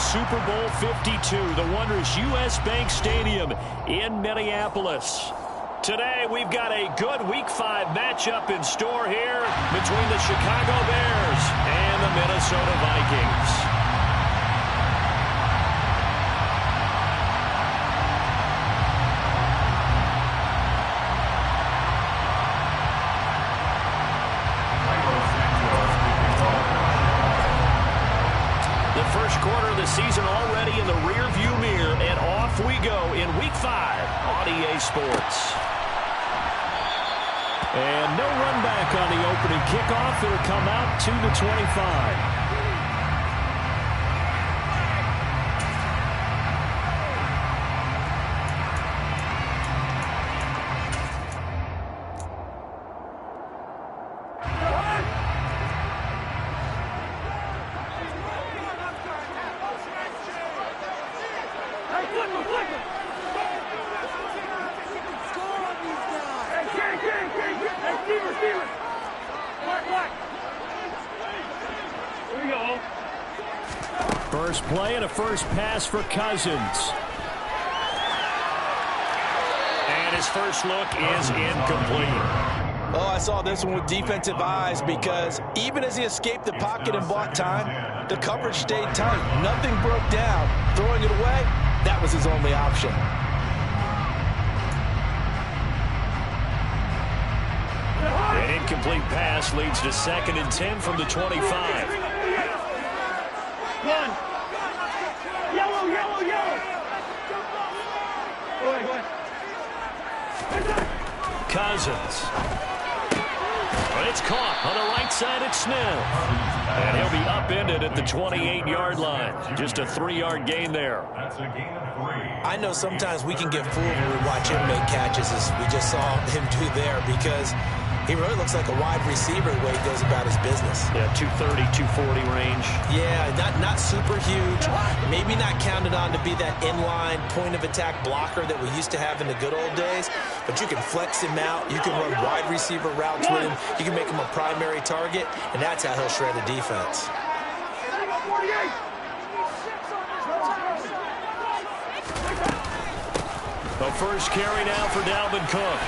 Super Bowl 52, the wondrous U.S. Bank Stadium in Minneapolis. Today, we've got a good Week 5 matchup in store here between the Chicago Bears and the Minnesota Vikings. First quarter of the season already in the rear-view mirror, and off we go in Week 5 on EA Sports. And no run back on the opening kickoff. It'll come out to the 25. First play and a first pass for Cousins. And his first look is incomplete. Oh, I saw this one with defensive eyes because even as he escaped the pocket and bought time, the coverage stayed tight. Nothing broke down. Throwing it away, that was his only option. An incomplete pass leads to 2nd and 10 from the 25. One. Yellow, yellow, yellow. Go ahead, go ahead. Cousins. But it's caught on the right side at Smith. And he'll be upended at the 28-yard line. Just a 3-yard gain there. I know sometimes we can get fooled when we watch him make catches, as we just saw him do there, because he really looks like a wide receiver the way he goes about his business. Yeah, 230, 240 range. Yeah, not super huge. Maybe not counted on to be that inline point-of-attack blocker that we used to have in the good old days. But you can flex him out. You can run wide receiver routes with him. You can make him a primary target, and that's how he'll shred a defense. The first carry now for Dalvin Cook.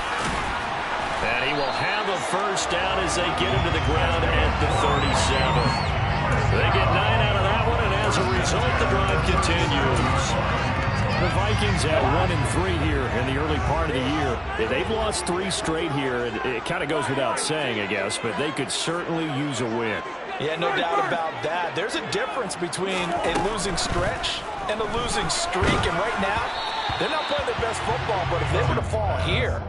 And he will have a first down as they get into the ground at the 37. They get 9 out of that one, and as a result, the drive continues. The Vikings at 1-3 here in the early part of the year. They've lost 3 straight here, and it kind of goes without saying, I guess, but they could certainly use a win. Yeah, no doubt about that. There's a difference between a losing stretch and a losing streak, and right now, they're not playing their best football, but if they were to fall here,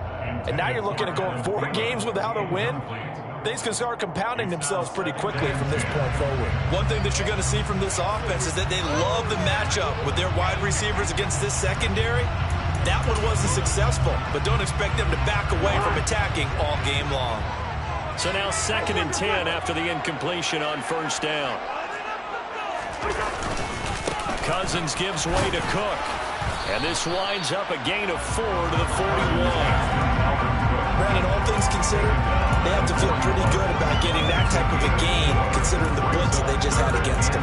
and now you're looking at going 4 games without a win, things can start compounding themselves pretty quickly from this point forward. One thing that you're going to see from this offense is that they love the matchup with their wide receivers against this secondary. That one wasn't successful, but don't expect them to back away from attacking all game long. So now 2nd and 10 after the incompletion on first down. Cousins gives way to Cook. And this winds up a gain of 4 to the 41. Brandon, all things considered, they have to feel pretty good about getting that type of a gain, considering the blitz that they just had against them.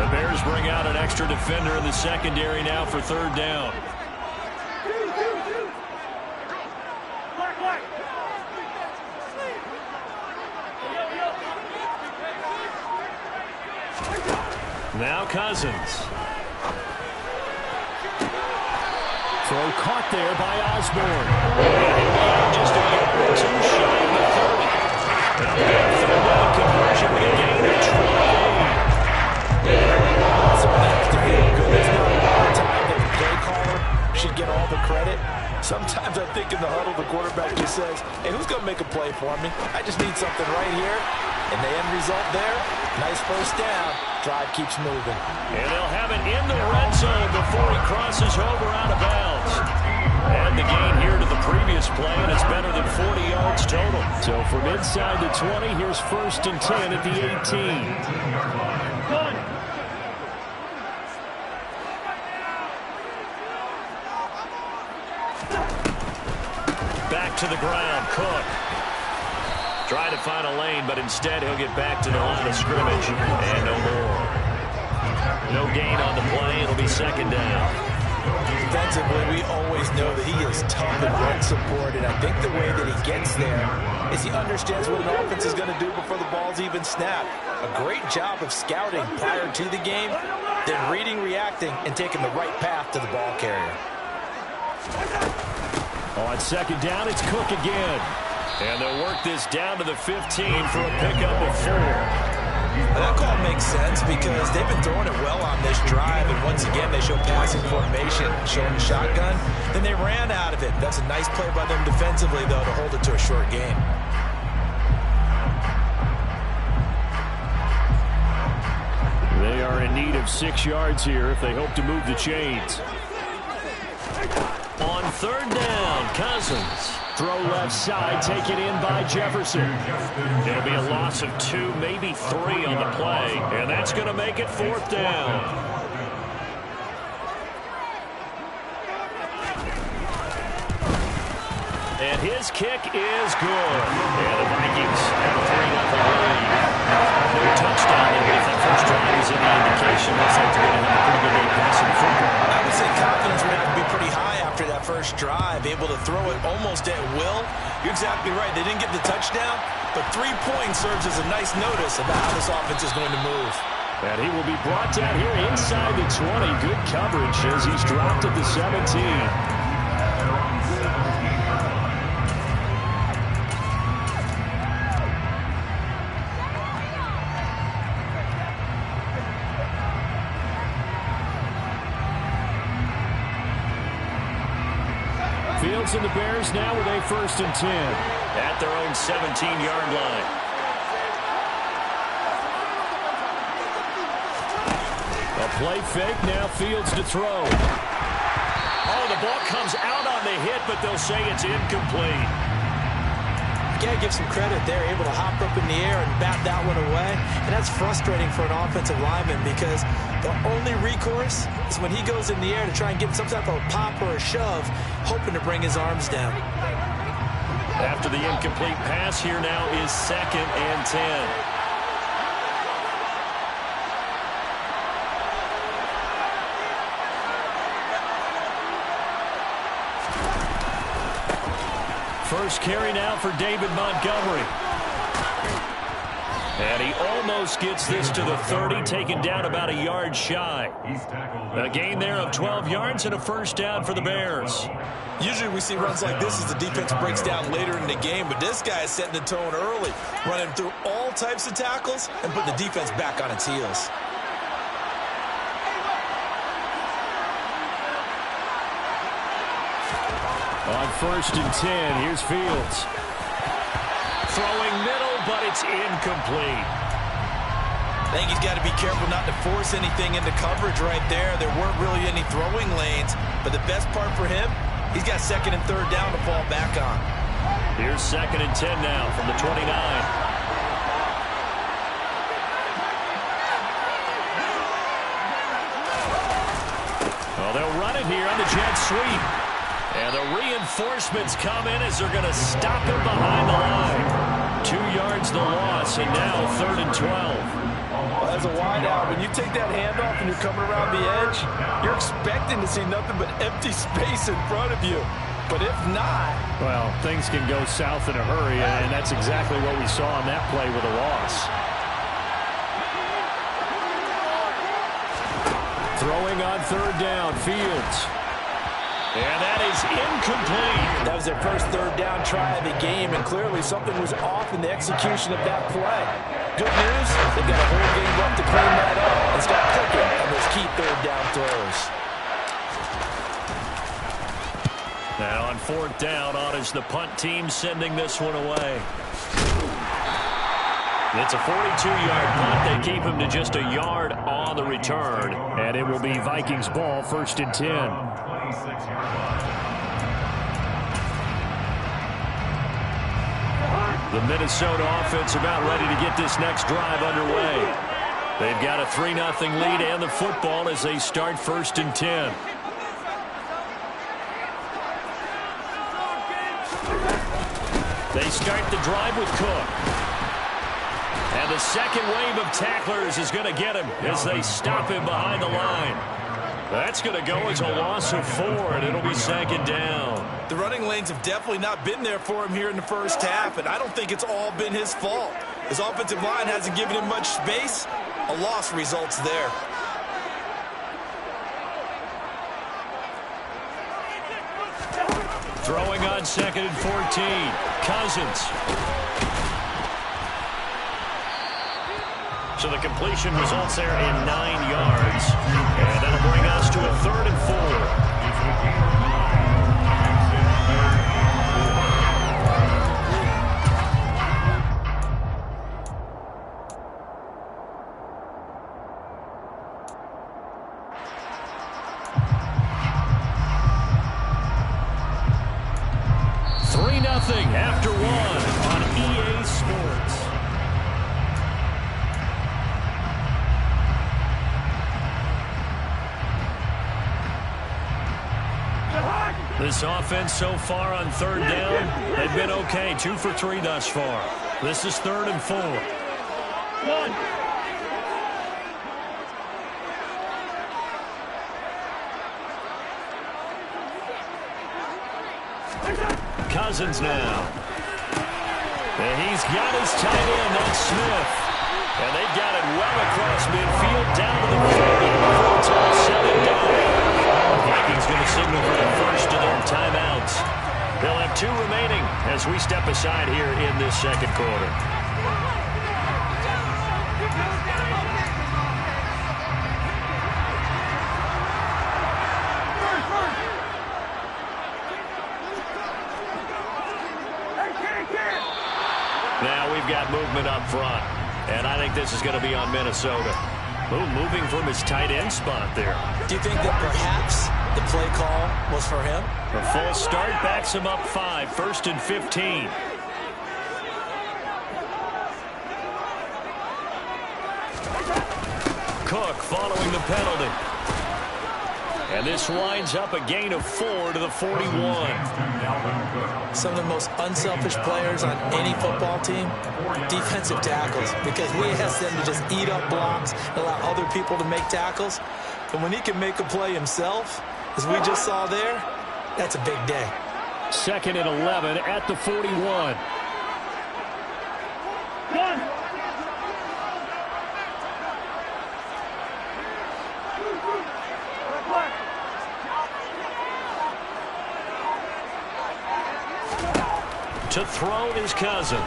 The Bears bring out an extra defender in the secondary now for 3rd down. Now Cousins. Throw caught there by Osborne. Just a yard or 2 shy of the 30. Now third down conversion with a gain of 28. So that's the feel good. There's not a lot of time that the play caller should get all the credit. Sometimes I think in the huddle, the quarterback just says, hey, who's going to make a play for me? I just need something right here. And the end result there, nice first down. Drive keeps moving. And they'll have it in the red zone before he crosses over out of bounds. And the gain here to the previous play, and it's better than 40 yards total. So from inside the 20, here's 1st and 10 at the 18. back to the ground. Cook trying to find a lane, but instead he'll get back to the line of scrimmage. And no more. No gain on the play. It'll be second down. Defensively, we always know that he is tough and run support, and I think the way that he gets there is he understands what an offense is going to do before the ball's even snapped. A great job of scouting prior to the game, then reading, reacting, and taking the right path to the ball carrier. On second down, it's Cook again. And they'll work this down to the 15 for a pickup of 4. That call makes sense because they've been throwing it well on this drive, and once again they show passing formation, showing the shotgun. Then they ran out of it. That's a nice play by them defensively, though, to hold it to a short gain. They are in need of 6 yards here if they hope to move the chains. On third down, Cousins. Throw left side, taken in by Jefferson. There'll be a loss of 2, maybe 3 on the play, and that's going to make it 4th down. And his kick is good. And the Vikings have a 3-0 lead. No touchdown there, but if that first drive is any indication, looks like they're going to have a pretty good day passing the football. I would say confidence would have to be pretty high after that first drive, able to throw it almost at will. You're exactly right. They didn't get the touchdown, but 3 points serves as a nice notice about how this offense is going to move. And he will be brought down here inside the 20. Good coverage as he's dropped at the 17. Fields and the Bears now with a 1st and 10 at their own 17-yard line. A play fake, now Fields to throw. Oh, the ball comes out on the hit, but they'll say it's incomplete. You got to give some credit. They're able to hop up in the air and bat that one away, and that's frustrating for an offensive lineman because the only recourse is when he goes in the air to try and get some type of a pop or a shove, hoping to bring his arms down. After the incomplete pass, here now is 2nd and 10. First carry now for David Montgomery. And he almost gets this to the 30, taken down about a yard shy. A gain there of 12 yards and a 1st down for the Bears. Usually we see runs like this as the defense breaks down later in the game, but this guy is setting the tone early, running through all types of tackles and putting the defense back on its heels. On 1st and 10, here's Fields. Throwing middle, but it's incomplete. I think he's got to be careful not to force anything into coverage right there. There weren't really any throwing lanes, but the best part for him, he's got 2nd and 3rd down to fall back on. Here's 2nd and 10 now from the 29. Well, they'll run it here on the jet sweep. And the reinforcements come in as they're going to stop him behind the line. 2 yards the loss, and now 3rd and 12. Well, as a wideout, when you take that handoff and you're coming around the edge, you're expecting to see nothing but empty space in front of you. But if not... Well, things can go south in a hurry, and that's exactly what we saw on that play with a loss. Throwing on 3rd down, Fields. And that is incomplete. That was their first 3rd down try of the game, and clearly something was off in the execution of that play. Good news, they've got a whole game left to clean that up and start clicking on those key 3rd down throws. Now on 4th down, on is the punt team sending this one away. It's a 42-yard punt. They keep him to just a yard on the return. And it will be Vikings ball, 1st and 10. The Minnesota offense about ready to get this next drive underway. They've got a 3-0 lead and the football as they start 1st and 10. They start the drive with Cook. And the second wave of tacklers is going to get him as they stop him behind the line. That's going to go as a loss of 4, and it'll be 2nd down. The running lanes have definitely not been there for him here in the first half, and I don't think it's all been his fault. His offensive line hasn't given him much space. A loss results there. Throwing on 2nd and 14. Cousins. So the completion results there in 9 yards. And that'll bring us to a 3rd and 4. After 1 on EA Sports. This offense so far on 3rd down, they've been okay. 2 for 3 thus far. This is 3rd and 4. 1. Cousins now. And he's got his tight end, that's Smith. And they've got it well across midfield, down to the 40 before it's all said and done. The Vikings going to signal for the first of their timeouts. They'll have 2 remaining as we step aside here in this 2nd quarter. Now we've got movement up front, and I think this is going to be on Minnesota. Moving from his tight end spot there. Do you think that perhaps the play call was for him? A full start backs him up 5, 1st and 15. Cook following the penalty. And this winds up a gain of 4 to the 41. Some of the most unselfish players on any football team, defensive tackles, because we ask them to just eat up blocks, allow other people to make tackles. And when he can make a play himself, as we just saw there, that's a big day. 2nd and 11 at the 41. 1. To throw is Cousins.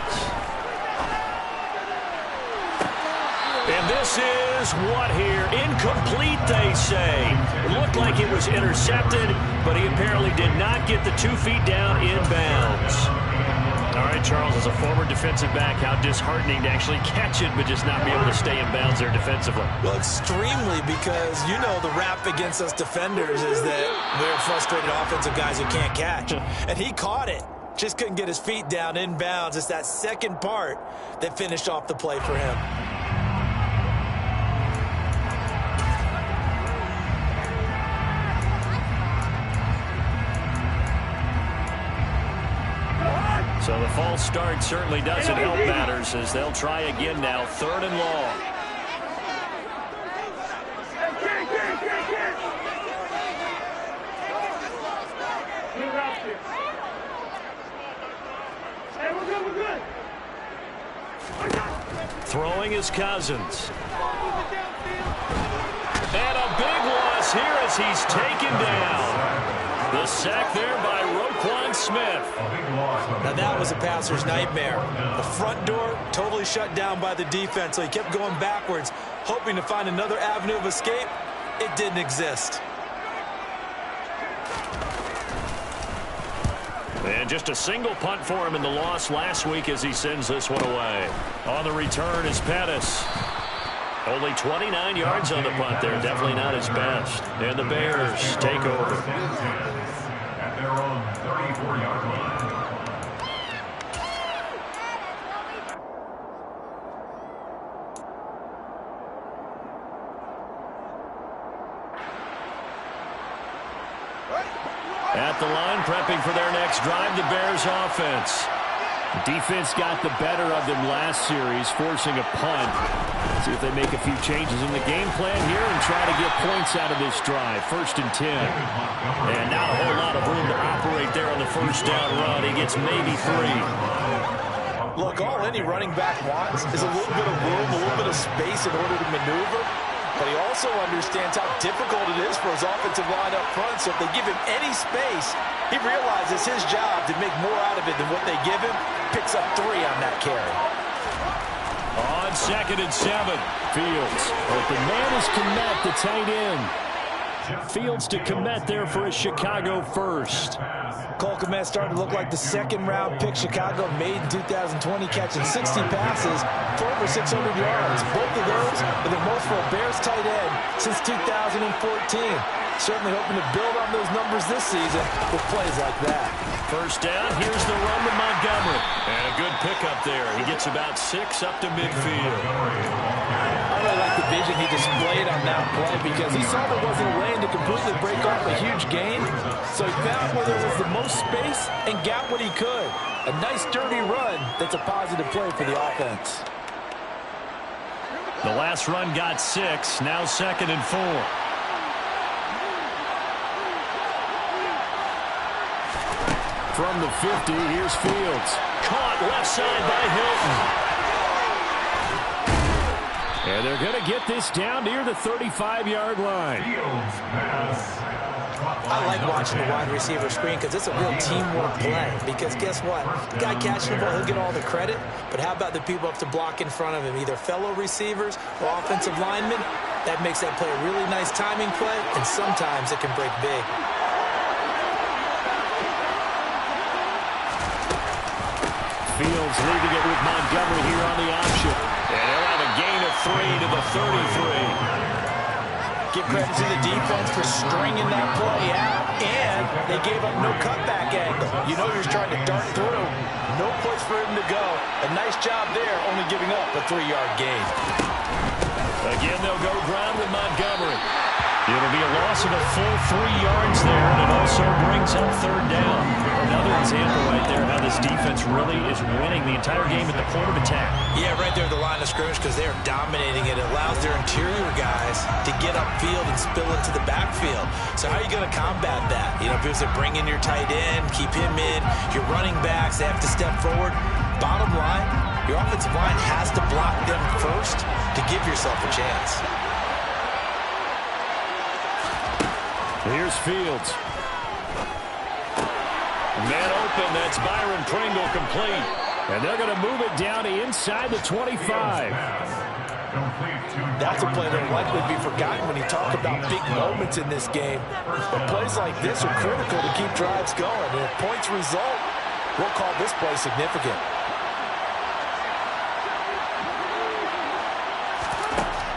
And this is what here? Incomplete, they say. It looked like it was intercepted, but he apparently did not get the 2 feet down in bounds. All right, Charles, as a former defensive back, how disheartening to actually catch it, but just not be able to stay in bounds there defensively. Well, extremely, because you know the rap against us defenders is that we're frustrated offensive guys who can't catch. And he caught it. Just couldn't get his feet down in bounds. It's that second part that finished off the play for him. So the false start certainly doesn't help matters as they'll try again now, 3rd and long. Throwing is Cousins. And a big loss here as he's taken down. The sack there by Roquan Smith. Now that was a passer's nightmare. The front door totally shut down by the defense, so he kept going backwards, hoping to find another avenue of escape. It didn't exist. And just a single punt for him in the loss last week as he sends this one away. On the return is Pettis. Only 29 yards on the punt there. Definitely not his best. And the Bears take over. At their own 34-yard line. At the line, prepping for their next drive, the Bears offense. Defense got the better of them last series, forcing a punt. See if they make a few changes in the game plan here and try to get points out of this drive. 1st and 10. And not a whole lot of room to operate there on the first down run. He gets maybe 3. Look, all any running back wants is a little bit of room, a little bit of space in order to maneuver. But he also understands how difficult it is for his offensive line up front. So if they give him any space, he realizes his job to make more out of it than what they give him. Picks up 3 on that carry. On 2nd and 7, Fields. Open man is Kmet, the tight end. Fields to Kmet there for a Chicago first. Cole Kmet started to look like the 2nd-round pick Chicago made in 2020, catching 60 passes for over 600 yards. Both of those are the most for a Bears tight end since 2014. Certainly hoping to build on those numbers this season with plays like that. First down, here's the run to Montgomery. And a good pickup there. He gets about 6 up to midfield. I really like the vision he displayed on that play because he saw there wasn't a lane to completely break off a huge gain. So he found where there was the most space and got what he could. A nice dirty run that's a positive play for the offense. The last run got 6, now 2nd and 4. From the 50, here's Fields. Caught left side by Hilton. And they're going to get this down near the 35-yard line. I like watching the wide receiver screen because it's a real teamwork play. Because guess what? The guy catching the ball, he'll get all the credit. But how about the people up to block in front of him, either fellow receivers or offensive linemen? That makes that play a really nice timing play, and sometimes it can break big. Fields leaving it with Montgomery here on the option. And they'll have a gain of 3 to the 33. Give credit to the defense for stringing that play out, and they gave up no cutback angle. You know you're trying to dart through. No place for him to go. A nice job there, only giving up a 3-yard gain. Again, they'll go ground with Montgomery. It'll be a loss of a full 3 yards there, and it also brings up 3rd down. Another example right there how this defense really is winning the entire game at the point of attack. Yeah, right there at the line of scrimmage because they're dominating it. It allows their interior guys to get upfield and spill into the backfield. So how are you going to combat that? You know, because they bring in your tight end, keep him in. Your running backs, they have to step forward. Bottom line, your offensive line has to block them first to give yourself a chance. Here's Fields. Man open, that's Byron Pringle complete. And they're going to move it down to inside the 25. That's a play that will likely be forgotten when you talk about big moments in this game. But plays like this are critical to keep drives going. And if points result, we'll call this play significant.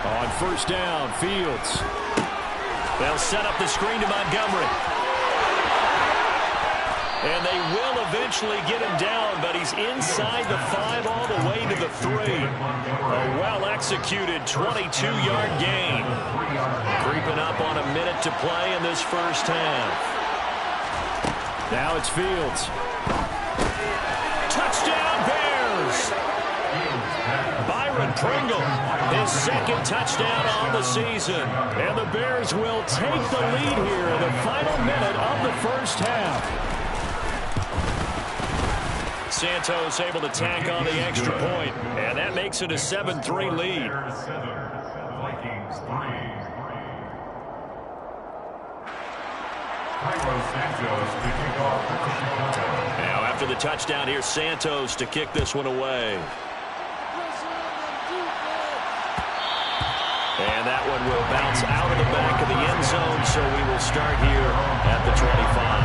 On first down, Fields. They'll set up the screen to Montgomery. And they will eventually get him down, but he's inside the 5 all the way to the 3. A well-executed 22-yard gain. Creeping up on a minute to play in this first half. Now it's Fields. Touchdown, Bears! Byron Pringle, his 2nd touchdown on the season. And the Bears will take the lead here in the final minute of the first half. Santos able to tack on the extra point, and that makes it a 7-3 lead. Vikings 3. Now after the touchdown, here's Santos to kick this one away. And that one will bounce out of the back of the end zone, so we will start here at the 25.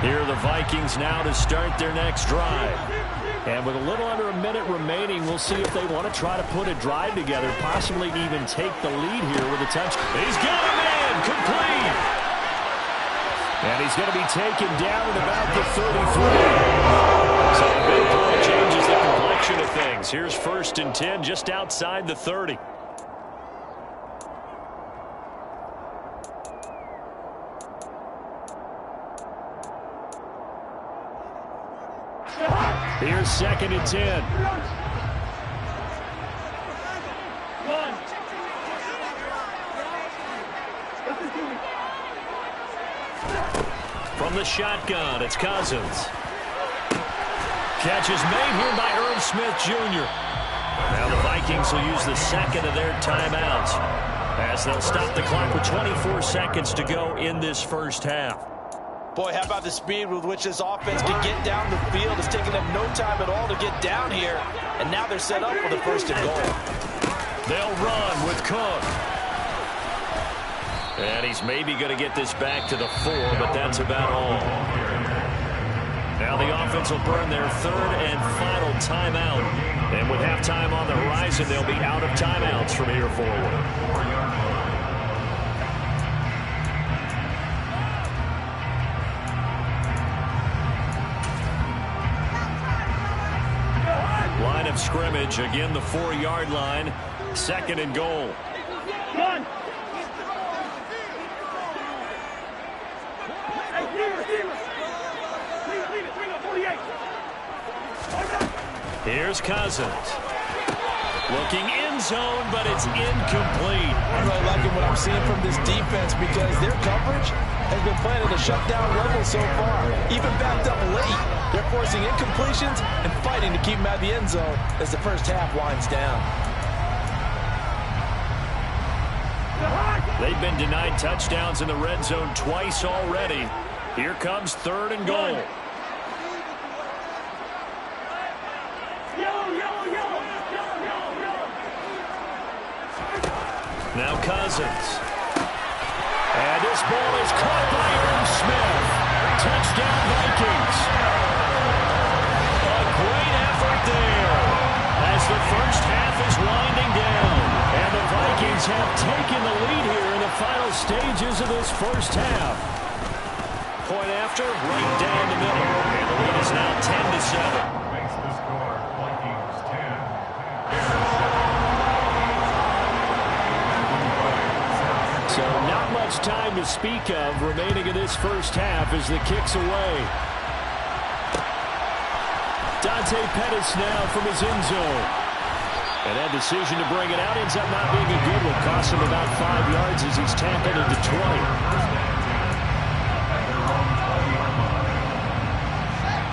Here are the Vikings now to start their next drive. And with a little under a minute remaining, we'll see if they want to try to put a drive together, possibly even take the lead here with a touch. He's got him in, complete. And he's going to be taken down at about the 33. So a big play changes the complexion of things. Here's 1st and 10 just outside the 30. Here's 2nd and 10. From the shotgun, it's Cousins. Catch is made here by Irv Smith Jr. Now the Vikings will use the 2nd of their timeouts as they'll stop the clock with 24 seconds to go in this first half. Boy, how about the speed with which this offense can get down the field? It's taken them no time at all to get down here, and now they're set up for the 1st and goal. They'll run with Cook. And he's maybe going to get this back to the 4, but that's about all. Now the offense will burn their 3rd and final timeout. And with halftime on the horizon, they'll be out of timeouts from here forward. Line of scrimmage, again the 4-yard line, 2nd and goal. Run. Here's Cousins. Looking end zone, but it's incomplete. I'm really liking what I'm seeing from this defense because their coverage has been playing at a shutdown level so far. Even backed up late, they're forcing incompletions and fighting to keep them out of the end zone as the first half winds down. They've been denied touchdowns in the red zone twice already. Here comes 3rd and goal. Now Cousins. And this ball is caught by Irv Smith. Touchdown Vikings. A great effort there as the first half is winding down. And the Vikings have taken the lead here in the final stages of this first half. Point after, right down the middle. And the lead is now 10-7. Makes the score Vikings 10. So not much time to speak of remaining in this first half as the kick's away. Dante Pettis now from his end zone. And that decision to bring it out ends up not being a good one. Costs him about 5 yards as he's tackled into 20.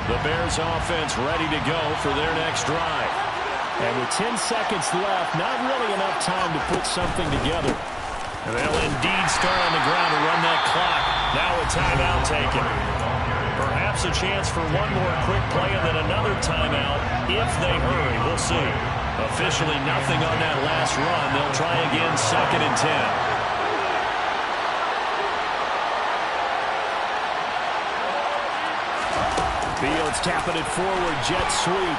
The Bears offense ready to go for their next drive. And with 10 seconds left, not really enough time to put something together. And they'll indeed start on the ground to run that clock. Now a timeout taken. Perhaps a chance for one more quick play and then another timeout if they hurry. We'll see. Officially nothing on that last run. They'll try again 2nd and 10. Fields tapping it forward, jet sweep.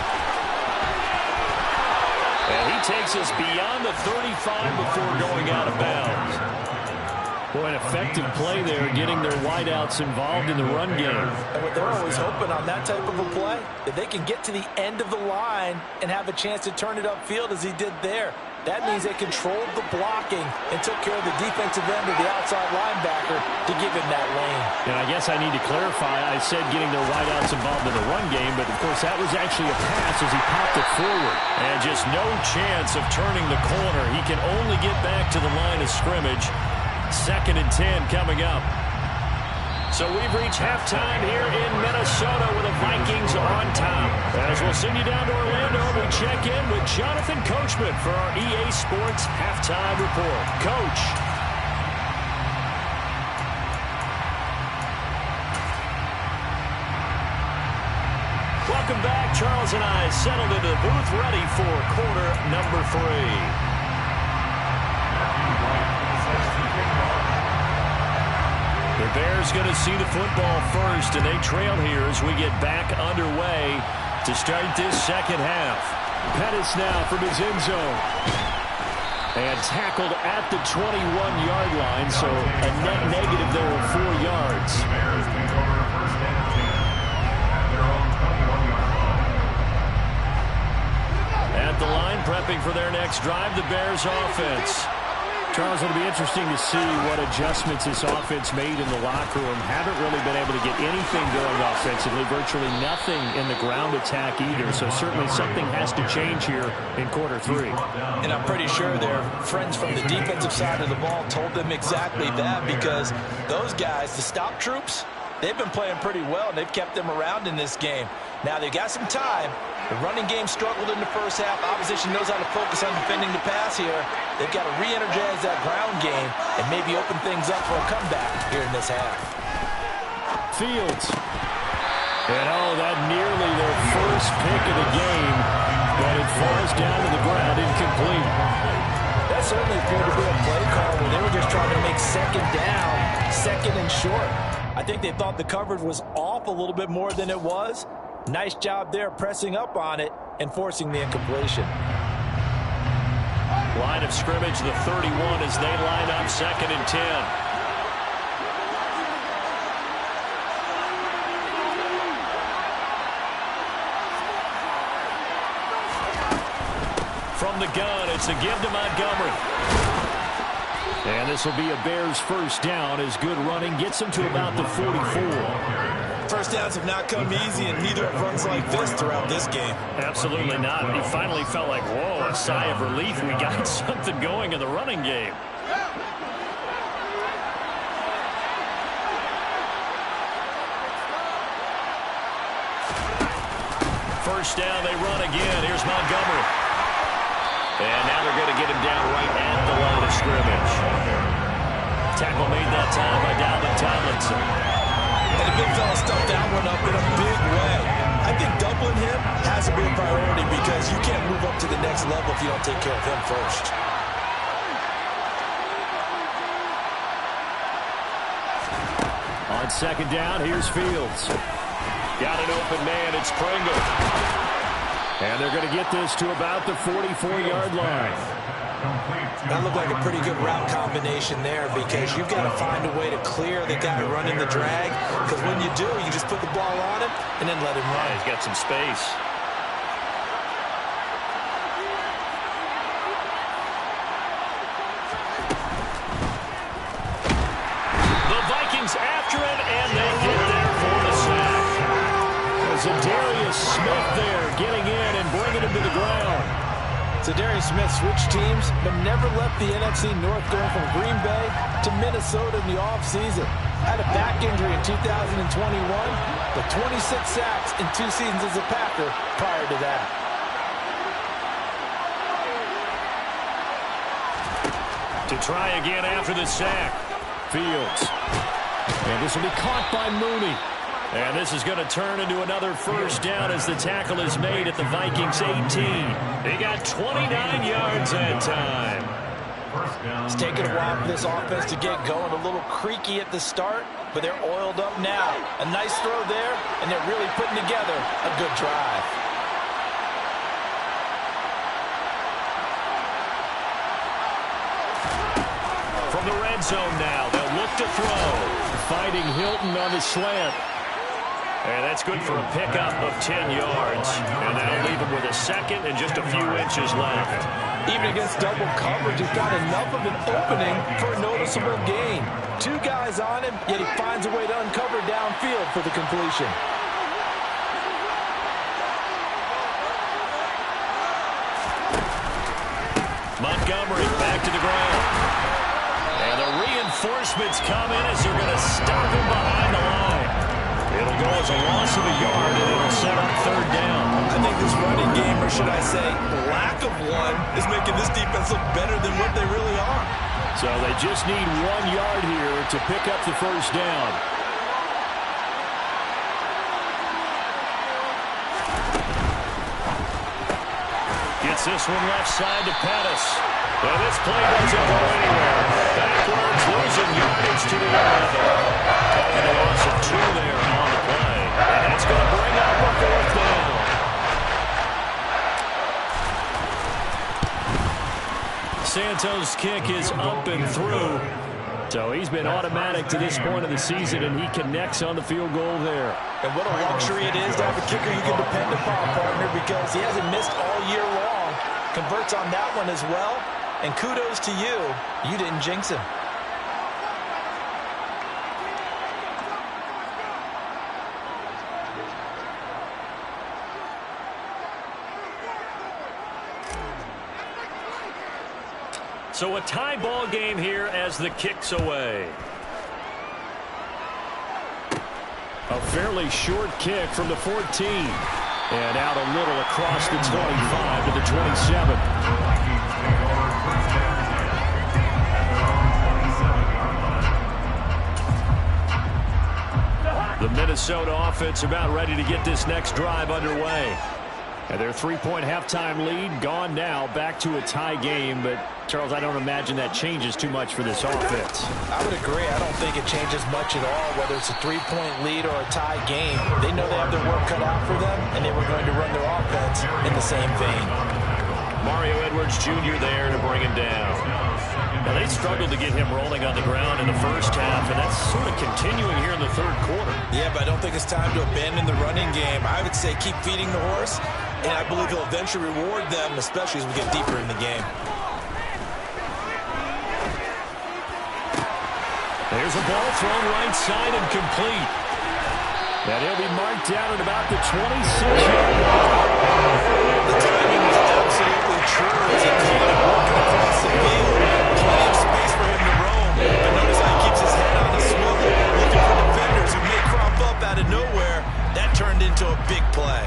And he takes us beyond the 35 before going out of bounds. Boy, an effective play there, getting their wideouts involved in the run game. And what they're always hoping on that type of a play, that they can get to the end of the line and have a chance to turn it upfield as he did there. That means they controlled the blocking and took care of the defensive end of the outside linebacker to give him that lane. And I guess I need to clarify, I said getting their wideouts involved in the run game, but of course that was actually a pass as he popped it forward. And just no chance of turning the corner. He can only get back to the line of scrimmage. 2nd and 10 coming up. So we've reached halftime here in Minnesota with the Vikings on top. As we'll send you down to Orlando, we check in with Jonathan Coachman for our EA Sports Halftime Report. Coach. Welcome back. Charles and I settled into the booth ready for quarter number 3. The Bears going to see the football first, and they trail here as we get back underway. to start this second half. Pettis now from his end zone. And tackled at the 21-yard line, so a net negative there of 4 yards. The Bears take over first and 10 at their own 21-yard line. At the line, prepping for their next drive, the Bears offense. Charles, it'll be interesting to see what adjustments this offense made in the locker room. Haven't really been able to get anything going offensively, virtually nothing in the ground attack either. So certainly something has to change here in quarter 3. And I'm pretty sure their friends from the defensive side of the ball told them exactly that, because those guys, the stop troops, they've been playing pretty well, and they've kept them around in this game. Now, they've got some time. The running game struggled in the first half. Opposition knows how to focus on defending the pass here. They've got to re-energize that ground game and maybe open things up for a comeback here in this half. Fields. And that nearly their first pick of the game, but it falls down to the ground incomplete. That certainly appeared to be a play call where they were just trying to make second down, second and short. I think they thought the coverage was off a little bit more than it was. Nice job there pressing up on it and forcing the incompletion. Line of scrimmage, the 31 as they line up second and 10. From the gun, it's a give to Montgomery. And this will be a Bears first down as good running gets them to about the 44. First downs have not come easy, and neither have runs like this throughout this game. Absolutely not. He finally felt like, whoa, a sigh of relief. We got something going in the running game. First down, they run again. Here's Montgomery. And now they're going to get him down right at the line of scrimmage. Tackle made that time by Dalvin Tomlinson. And the big fella stuffed that one up in a big way. I think doubling him has to be a priority, because you can't move up to the next level if you don't take care of him first. On second down, here's Fields. Got an open man, it's Pringle. And they're going to get this to about the 44-yard line. That looked like a pretty good route combination there, because you've got to find a way to clear the guy running the drag, because when you do, you just put the ball on him and then let him run. He's got some space. The Vikings after him, and they get there for the sack. Zadarius Smith there getting in and bringing him to the ground. Zadarius Smith switched teams, but never left the NFC North, going from Green Bay to Minnesota in the offseason. Had a back injury in 2021, but 26 sacks in 2 seasons as a Packer prior to that. To try again after the sack. Fields. And this will be caught by Mooney. And this is going to turn into another first down as the tackle is made at the Vikings 18. They got 29 yards that time. It's taken a while for this offense to get going. A little creaky at the start, but they're oiled up now. A nice throw there, and they're really putting together a good drive. From the red zone now, they'll look to throw. Finding Hilton on the slant. And that's good for a pickup of 10 yards. And that'll leave him with a second and just a few inches left. Even against double coverage, he's got enough of an opening for a noticeable gain. 2 guys on him, yet he finds a way to uncover downfield for the completion. Montgomery back to the ground. And the reinforcements come in as they're going to stop him behind the line. It'll go as a loss of a yard, and it'll set up third down. I think this running game, or should I say lack of one, is making this defense look better than what they really are. So they just need 1 yard here to pick up the first down. Gets this one left side to Pettis. And this play doesn't go anywhere. Backwards, losing yardage to the 11. And a loss of 2 there on the play. And that's going to bring up a fourth down. Santos' kick is up and through. So he's been automatic to this point of the season, and he connects on the field goal there. And what a luxury it is to have a kicker you can depend upon, partner, because he hasn't missed all year long. Converts on that one as well. And kudos to you. You didn't jinx him. So a tie ball game here as the kick's away. A fairly short kick from the 14. And out a little across the 25 to the 27. The Minnesota offense about ready to get this next drive underway. And their three-point halftime lead gone now, back to a tie game. But, Charles, I don't imagine that changes too much for this offense. I would agree. I don't think it changes much at all, whether it's a three-point lead or a tie game. They know they have their work cut out for them, and they were going to run their offense in the same vein. Mario Edwards Jr. there to bring him down. Now, they struggled to get him rolling on the ground in the first half, and that's sort of continuing here in the third quarter. Yeah, but I don't think it's time to abandon the running game. I would say keep feeding the horse, and I believe he'll eventually reward them, especially as we get deeper in the game. There's a ball thrown right side and complete. And he'll be marked down at about the 26-yard line. The timing was absolutely true as he caught it working across the field. Plenty of space for him to roam. But notice how he keeps his head on the swivel, looking for defenders who may crop up out of nowhere. That turned into a big play.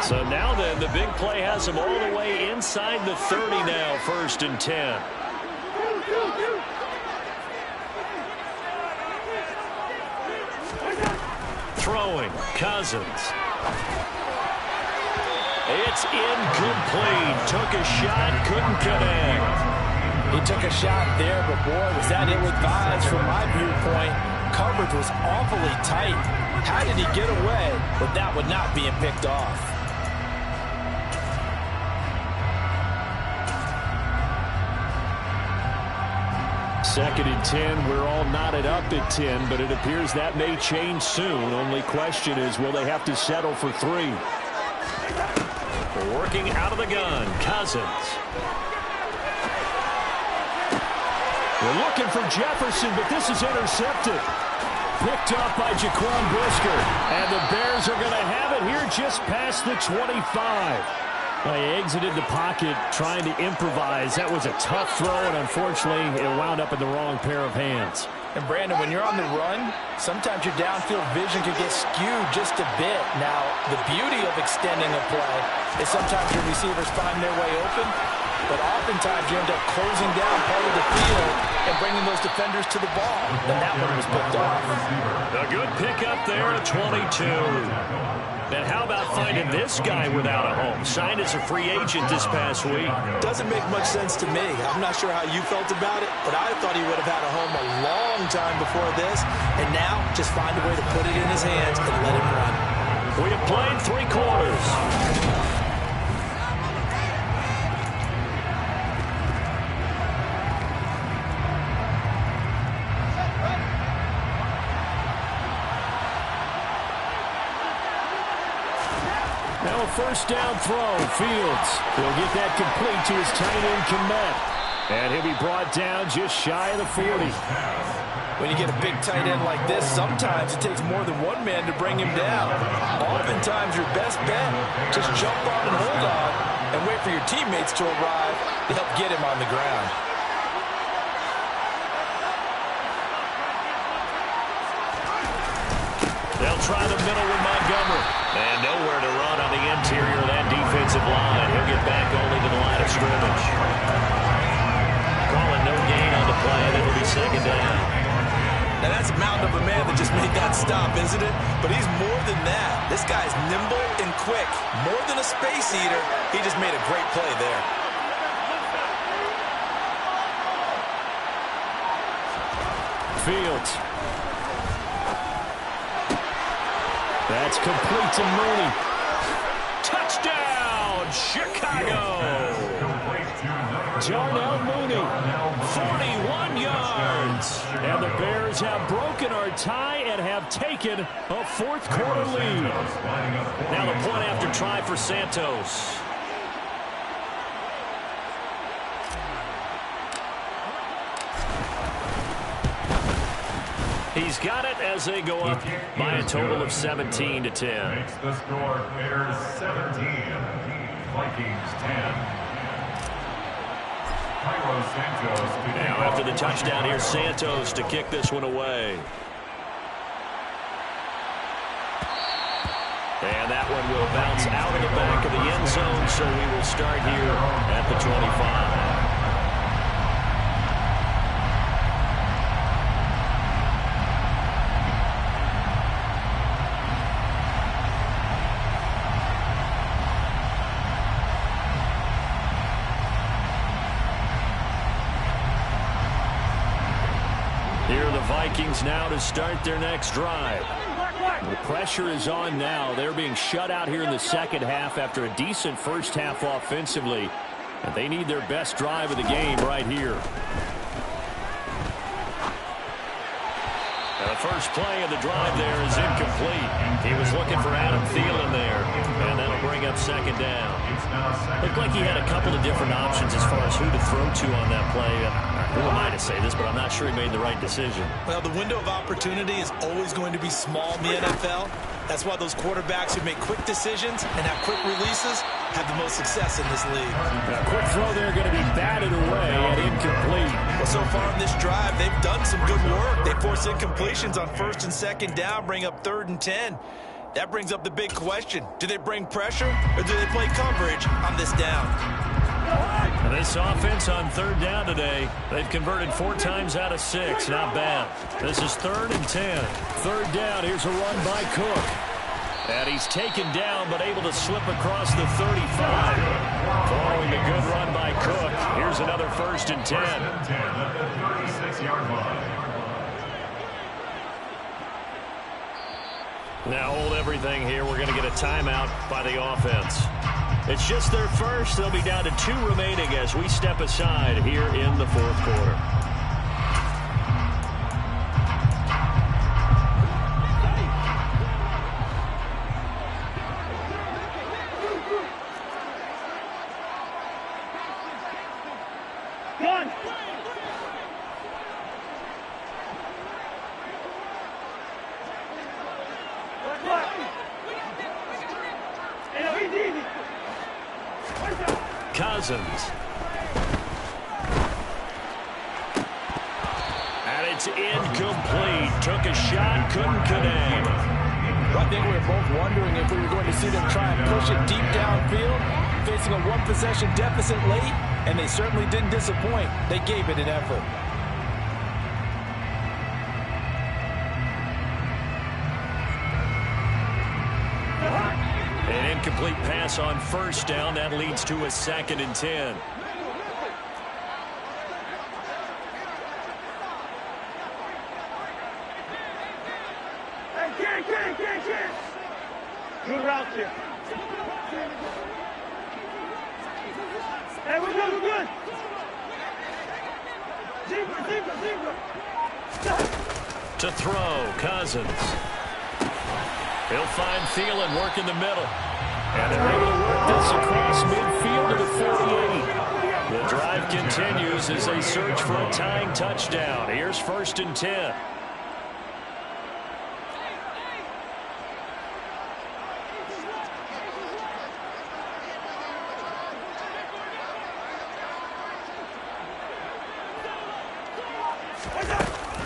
So now then, the big play has him all the way inside the 30 now, 1st and 10. Throwing, Cousins. It's incomplete. Took a shot, couldn't connect. He took a shot there, but boy, was that ill-advised from my viewpoint. Coverage was awfully tight. How did he get away with that one not being picked off? Second and 10, we're all knotted up at 10, but it appears that may change soon. Only question is, will they have to settle for 3? Working out of the gun, Cousins. We're looking for Jefferson, but this is intercepted. Picked up by Jaquan Brisker. And the Bears are going to have it here just past the 25. Well, he exited the pocket trying to improvise. That was a tough throw, and unfortunately, it wound up in the wrong pair of hands. And, Brandon, when you're on the run, sometimes your downfield vision can get skewed just a bit. Now, the beauty of extending a play is sometimes your receivers find their way open, but oftentimes you end up closing down part of the field and bringing those defenders to the ball. And that one was picked off. A good pickup there at 22. And how about finding this guy without a home? Signed as a free agent this past week. Doesn't make much sense to me. I'm not sure how you felt about it, but I thought he would have had a home a long time before this. And now, just find a way to put it in his hands and let him run. We have played 3 quarters. Now a first down throw. Fields will get that complete to his tight end, Kmet. And he'll be brought down just shy of the 40. When you get a big tight end like this, sometimes it takes more than one man to bring him down. Oftentimes, your best bet, just jump on and hold on and wait for your teammates to arrive to help get him on the ground. They'll try the middle with Montgomery. And nowhere to run on the interior of that defensive line. He'll get back only to the line of scrimmage. Calling no gain on the play, and it'll be second down. Now that's a mountain of a man that just made that stop, isn't it? But he's more than that. This guy's nimble and quick. More than a space eater, he just made a great play there. Fields. That's complete to Mooney. Touchdown, Chicago. Darnell Mooney, 41 yards. And the Bears have broken our tie and have taken a fourth-quarter lead. Now the point after try for Santos. He's got it as they go up by a total of 17-10. Makes the score Bears 17, Vikings 10. Now after the touchdown, here's Santos to kick this one away. And that one will bounce out of the back of the end zone, so we will start here at the 25. Here are the Vikings now to start their next drive. The pressure is on now. They're being shut out here in the second half after a decent first half offensively. And they need their best drive of the game right here. And the first play of the drive there is incomplete. He was looking for Adam Thielen there. And that'll bring up second down. Looked like he had a couple of different options as far as who to throw to on that play. Who am I to say this, but I'm not sure he made the right decision. Well, the window of opportunity is always going to be small in the NFL. That's why those quarterbacks who make quick decisions and have quick releases have the most success in this league. A quick throw there going to be batted away and incomplete. Well, so far in this drive, they've done some good work. They force incompletions on first and second down, bring up 3rd and 10. That brings up the big question. Do they bring pressure or do they play coverage on this down? This offense on 3rd down today, they've converted 4 times out of 6. Not bad. This is 3rd and 10. 3rd down. Here's a run by Cook. And he's taken down but able to slip across the 35. Following the good run by Cook. Here's another 1st and 10. At the 36-yard line. Now hold everything here. We're going to get a timeout by the offense. It's just their first. They'll be down to 2 remaining as we step aside here in the 4th quarter. Gun! Cousins. And it's incomplete. Took a shot, couldn't connect. I think we were both wondering if we were going to see them try and push it deep downfield, facing a 1-possession deficit late, and they certainly didn't disappoint. They gave it an effort. An incomplete pass on 1st down. That leads to a 2nd and 10. Good route here. Hey, we're good. Zebra. To throw, Cousins. He'll find Thielen working the middle. And they're able to work this across midfield to the 48. The drive continues as they search for a tying touchdown. Here's 1st and 10.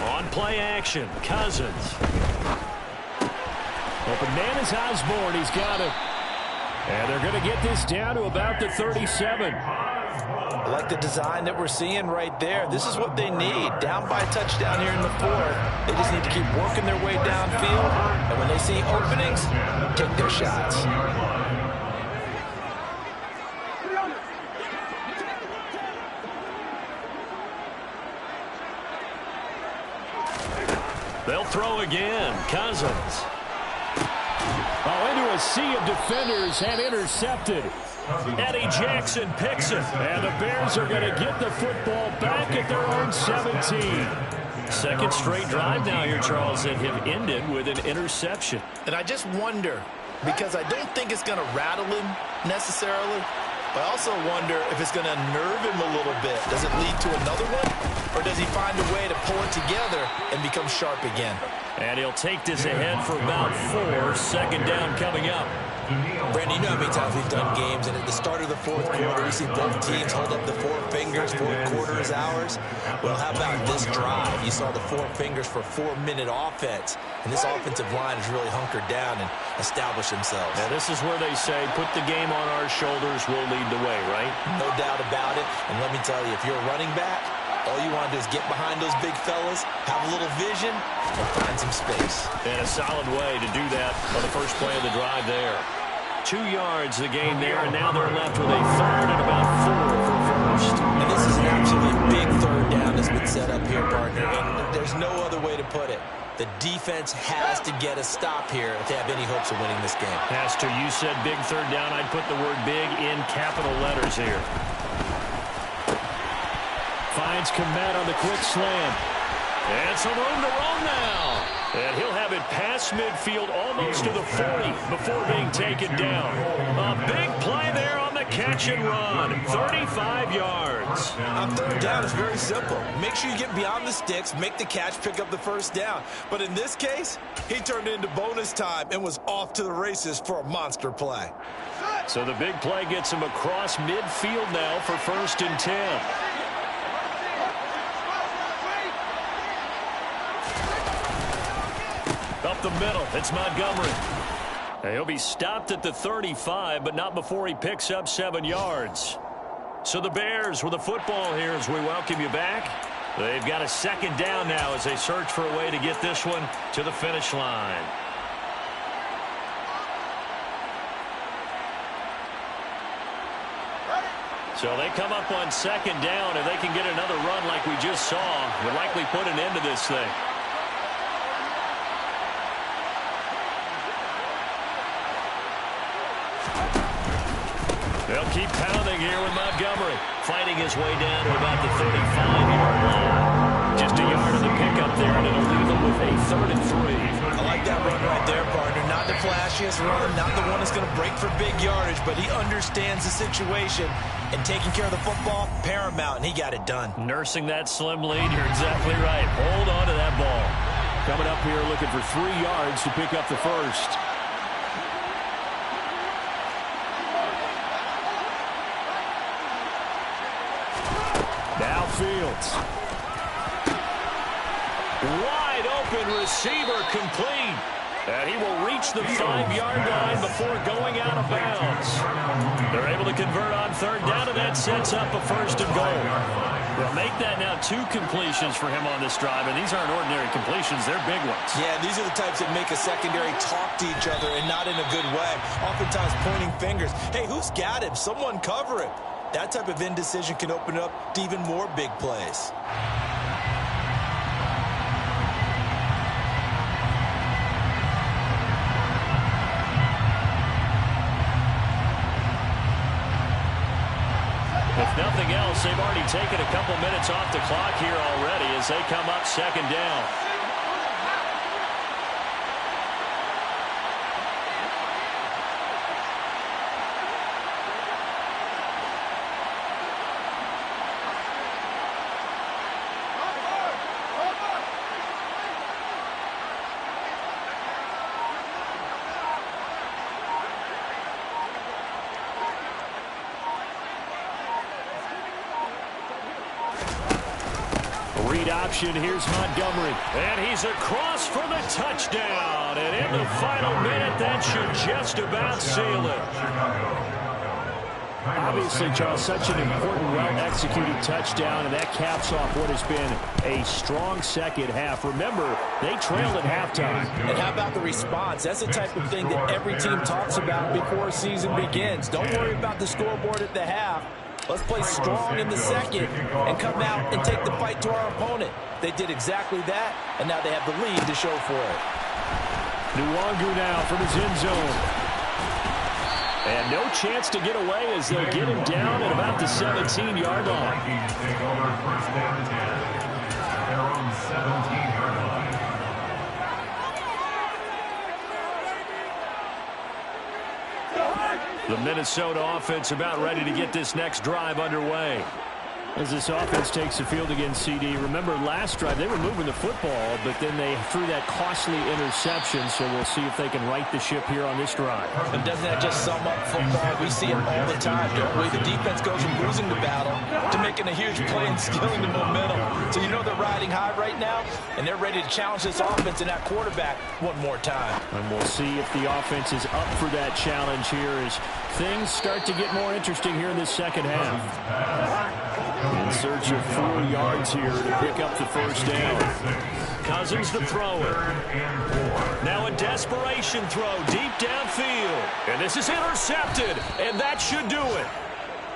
On play action, Cousins. Open man is Osborne. He's got it. And they're going to get this down to about the 37. I like the design that we're seeing right there. This is what they need. Down by a touchdown here in the 4th. They just need to keep working their way downfield. And when they see openings, take their shots. They'll throw again. Cousins. Oh, into a sea of defenders and intercepted. Eddie Jackson picks it. And the Bears are going to get the football back at their own 17. Second straight drive now here, Charles, that have ended with an interception. And I just wonder, because I don't think it's going to rattle him necessarily, but I also wonder if it's going to unnerve him a little bit. Does it lead to another one? Or does he find a way to pull it together and become sharp again? And he'll take this ahead for about 4. Second down coming up. Brandon, you know how many times we've done games, and at the start of the fourth quarter, we see both teams hold up the 4 fingers, fourth quarter is ours. Well, how about this drive? You saw the 4 fingers for 4-minute offense, and this offensive line has really hunkered down and established themselves. And this is where they say, put the game on our shoulders, we'll lead the way, right? No doubt about it, and let me tell you, if you're a running back, all you want to do is get behind those big fellas, have a little vision, and find some space. And a solid way to do that on the first play of the drive there. 2 yards the gain there, and now they're left with a third and about 4 for first. And this is an absolutely big third down that's been set up here, partner, and there's no other way to put it. The defense has to get a stop here if they have any hopes of winning this game. Has to. You said big third down. I'd put the word big in capital letters here. Finds Komet on the quick slam. And some room to run now. And he'll have it past midfield almost to the 40 before being taken down. A big play there on the catch and run. 35 yards. On third down, it's very simple. Make sure you get beyond the sticks, make the catch, pick up the first down. But in this case, he turned it into bonus time and was off to the races for a monster play. So the big play gets him across midfield now for 1st and 10. Up the middle, it's Montgomery. And he'll be stopped at the 35, but not before he picks up 7 yards. So the Bears with the football here as we welcome you back. They've got a second down now as they search for a way to get this one to the finish line. So they come up on second down, and they can get another run like we just saw. Would likely put an end to this thing. They'll keep pounding here with Montgomery. Fighting his way down to about the 35-yard line. Just a yard of the pickup there, and it'll leave them with a 3rd and 3. I like that run right there, partner. Not the flashiest run, not the one that's going to break for big yardage, but he understands the situation, and taking care of the football, paramount, and he got it done. Nursing that slim lead, you're exactly right. Hold on to that ball. Coming up here looking for 3 yards to pick up the first. Now Fields. Wide open receiver complete. And he will reach the 5-yard line before going out of bounds. They're able to convert on third down, and that sets up a 1st and goal. They'll make that now 2 completions for him on this drive, and these aren't ordinary completions. They're big ones. Yeah, these are the types that make a secondary talk to each other, and not in a good way. Oftentimes pointing fingers. Hey, who's got him? Someone cover it. That type of indecision can open it up to even more big plays. If nothing else, they've already taken a couple minutes off the clock here already as they come up second down. Read option, here's Montgomery. And he's across for the touchdown. And in the final minute, that should just about seal it. Obviously, Charles, such an important, well-executed touchdown, and that caps off what has been a strong second half. Remember, they trailed at halftime. And how about the response? That's the type of thing that every team talks about before a season begins. Don't worry about the scoreboard at the half. Let's play strong in the second and come out and take the fight to our opponent. They did exactly that, and now they have the lead to show for it. Nwangu now from his end zone. And no chance to get away as they'll get him down at about the 17-yard line. Vikings take over first down and 10. Their own 17-yard line. The Minnesota offense about ready to get this next drive underway. As this offense takes the field against CD, remember last drive they were moving the football, but then they threw that costly interception, so we'll see if they can right the ship here on this drive. And doesn't that just sum up football? We see it all the time, don't we? The defense goes from losing the battle to making a huge play and stealing the momentum. So you know they're riding high right now, and they're ready to challenge this offense and that quarterback one more time. And we'll see if the offense is up for that challenge here as things start to get more interesting here in this second half. In search of 4 yards here to pick up the first down. Cousins to throw it. Now a desperation throw deep downfield. And this is intercepted, and that should do it.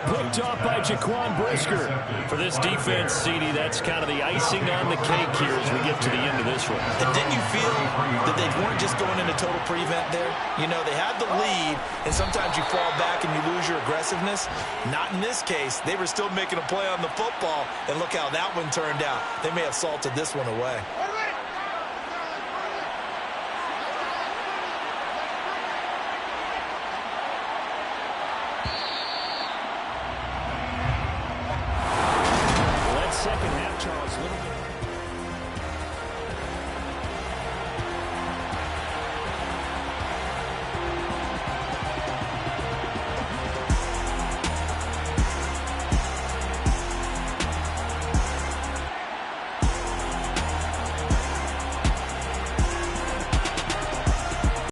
Picked off by Jaquan Brisker. For this defense, CD, that's kind of the icing on the cake here as we get to the end of this one. And didn't you feel that they weren't just going into total prevent there? You know, they had the lead, and sometimes you fall back and you lose your aggressiveness. Not in this case. They were still making a play on the football, and look how that one turned out. They may have salted this one away.